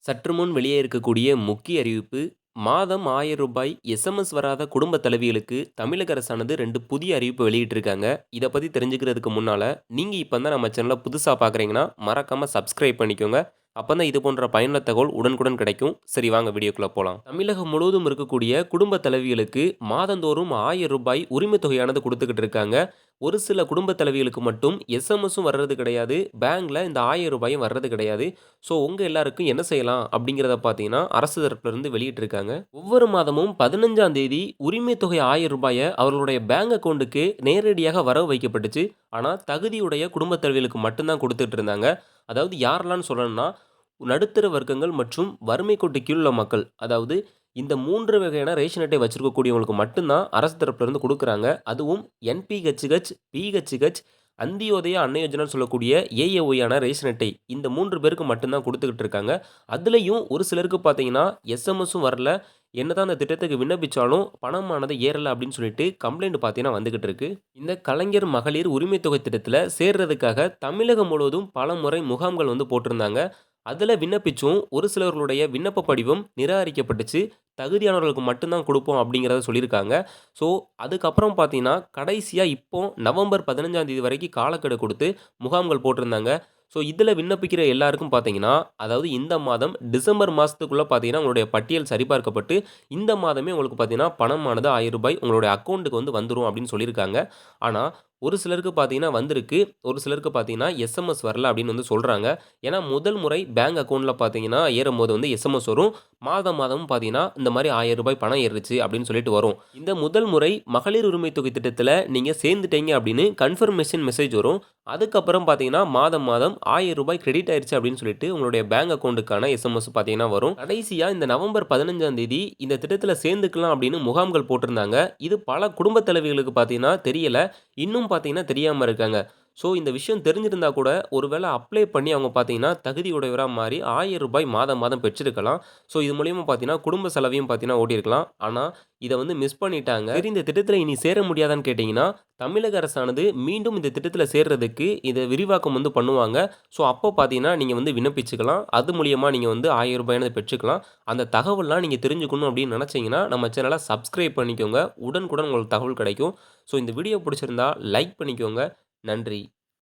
சற்று முன் வெளியே இருக்கக்கூடிய முக்கிய அறிவிப்பு மாதம் ரூபாய் 1000 எஸ்எம்எஸ் வராத குடும்ப தலைவிகளுக்கு தமிழக அரசானது 2 புதிய அறிவிப்பு வெளியிட்டிருக்காங்க. இத பத்தி தெரிஞ்சுக்கிறதுக்கு முன்னால, நீங்க இப்ப தான் நம்ம சேனல புதுசா பார்க்குறீங்கன்னா, மறக்காம சப்ஸ்கிரைப் பண்ணிக்கோங்க. அப்பதான் இது போன்ற பயனுள்ள தகவல் உடனுக்குடன் கிடைக்கும். சரி வாங்க வீடியோக்குள்ள போலாம். தமிழகம் முழுவதும் இருக்கக்கூடிய குடும்ப தலைவிகளுக்கு மாதந்தோறும் ரூபாய் 1000 உரிமை தொகையானது குடுத்துக்கிட்டு இருக்காங்க. ஒரு சில குடும்ப தலைவிகளுக்கு மட்டும் எஸ்எம்எஸும் வர்றது கிடையாது. பேங்க்ல இந்த ரூபாயும் வர்றது கிடையாது. ஸோ உங்க எல்லாருக்கும் என்ன செய்யலாம் அப்படிங்கிறத பார்த்தீங்கன்னா, அரசு தரப்பிலிருந்து வெளியிட்டிருக்காங்க. ஒவ்வொரு மாதமும் 15ஆம் தேதி உரிமை தொகை ரூபாய அவர்களுடைய பேங்க் அக்கவுண்டுக்கு நேரடியாக வரவு வைக்கப்பட்டுச்சு. ஆனா, தகுதியுடைய குடும்ப தலைவிகளுக்கு மட்டும் தான் குடுத்துட்டு இருந்தாங்க. அதாவது யாரெல்லாம்னு சொல்லணும்னா, நடுத்தர வர்க்கங்கள் மற்றும் வறுமை கோட்டு கீழ் உள்ள மக்கள். அதாவது இந்த 3 வகையான ரேஷன் அட்டை வச்சிருக்கக்கூடியவங்களுக்கு மட்டும் தான் அரசு தரப்பிலிருந்து குடுக்குறாங்க. அதுவும் என்பிஹெச்ஹெச், பிஹெச்ஹெச், அந்தியோதயா அன்ன யோஜனான்னு சொல்லக்கூடிய ஏஏஒய்யான ரேஷன் அட்டை. இந்த 3 பேருக்கு மட்டும் தான் குடுத்துக்கிட்டு இருக்காங்க. அதுலயும் ஒரு சிலருக்கு பார்த்தீங்கன்னா, எஸ்எம்எஸும் வரல. என்னதான் அந்த திட்டத்துக்கு விண்ணப்பிச்சாலும் பணமானது ஏறல அப்படின்னு சொல்லிட்டு கம்ப்ளைண்ட் பார்த்தீங்கன்னா வந்துகிட்டு இருக்கு. இந்த கலைஞர் மகளிர் உரிமை தொகை திட்டத்தில சேர்றதுக்காக தமிழகம் முழுவதும் பலமுறை முகாம்கள் வந்து போட்டிருந்தாங்க. அதில விண்ணப்பிச்சும் ஒரு சிலர்களுடைய விண்ணப்ப படிவம் நிராகரிக்கப்பட்டுச்சு. தகுதியானவர்களுக்கு மட்டும் தான் குடுப்போம் அப்படிங்கிறத சொல்லியிருக்காங்க. ஸோ, அதுக்கப்புறம் பார்த்தீங்கன்னா, கடைசியா இப்போ நவம்பர் 15ஆம் தேதி வரைக்கும் காலக்கெடு குடுத்து முகாம்கள் போட்டிருந்தாங்க. ஸோ, இதில விண்ணப்பிக்கிற எல்லாருக்கும் பார்த்தீங்கன்னா, அதாவது இந்த மாதம் டிசம்பர் மாசத்துக்குள்ள பார்த்தீங்கன்னா, உங்களுடைய பட்டியல் சரிபார்க்கப்பட்டு, இந்த மாதமே உங்களுக்கு பார்த்தீங்கன்னா, பணமானது ரூ. 1000 உங்களுடைய அக்கவுண்டுக்கு வந்து வந்துரும் அப்படின்னு சொல்லியிருக்காங்க. ஆனா, ஒரு சிலருக்கு பார்த்தீங்கன்னா வந்திருக்கு. ஒரு சிலருக்கு பார்த்தீங்கன்னா, எஸ்எம்எஸ் வரல அப்படின்னு வந்து சொல்றாங்க. ஏன்னா, முதல் முறை பேங்க் அக்கவுண்ட்ல பார்த்தீங்கன்னா, ஏறும்போது வந்து எஸ்எம்எஸ் வரும். மாதம் மாதமும் பார்த்தீங்கன்னா, இந்த மாரி ரூ. 1000 பணம் ஏறுச்சு அப்படின்னு சொல்லிட்டு வரும். இந்த முதல் முறை மகளிர் உரிமை தொகை திட்டத்தில நீங்க சேர்ந்துட்டீங்க அப்படின்னு கன்ஃபர்மேஷன் மெசேஜ் வரும். அதுக்கப்புறம் பார்த்தீங்கன்னா, மாதம் மாதம் ரூ. 1000 கிரெடிட் ஆயிருச்சு அப்படின்னு சொல்லிட்டு உங்களுடைய பேங்க் அக்கவுண்டுக்கான எஸ்எம்எஸ் பார்த்தீங்கன்னா வரும். கடைசியா இந்த நவம்பர் 15ஆம் தேதி இந்த திட்டத்தில சேர்ந்துக்கலாம் அப்படின்னு முகாம்கள் போட்டிருந்தாங்க. இது பல குடும்ப தலைவிகளுக்கு பார்த்தீங்கன்னா தெரியல. இன்னும் பார்த்தீங்கன்னா தெரியாம இருக்காங்க. ஸோ இந்த விஷயம் தெரிஞ்சிருந்தா கூட ஒருவேள அப்ளை பண்ணி அவங்க பார்த்தீங்கன்னா, தகுதி உடையவரா மாறி ரூ. 1000 மாதம் மாதம் பெற்றிருக்கலாம். ஸோ இது மூலியமா பார்த்தீங்கன்னா, குடும்ப செலவையும் பார்த்தீங்கன்னா ஓட்டியிருக்கலாம். ஆனா, இத வந்து மிஸ் பண்ணிட்டாங்க. சரி இந்த திட்டத்தில இனி சேர முடியாதான்னு கேட்டீங்கன்னா, தமிழக அரசானது மீண்டும் இந்த திட்டத்தில சேர்றதுக்கு இத விரிவாக்கம் வந்து பண்ணுவாங்க. ஸோ அப்போ பார்த்தீங்கன்னா, நீங்க வந்து விண்ணப்பிச்சுக்கலாம். அது மூலியமா நீங்க வந்து ரூ. 1000 பெற்றுக்கலாம். அந்த தகவல்லாம் நீங்க தெரிஞ்சுக்கணும் அப்படின்னு நினைச்சீங்கன்னா, நம்ம சேனல சப்ஸ்கிரைப் பண்ணிக்கோங்க. உடனுக்குடன் உங்களுக்கு தகவல் கிடைக்கும். ஸோ இந்த வீடியோ பிடிச்சிருந்தா லைக் பண்ணிக்கோங்க. நன்றி.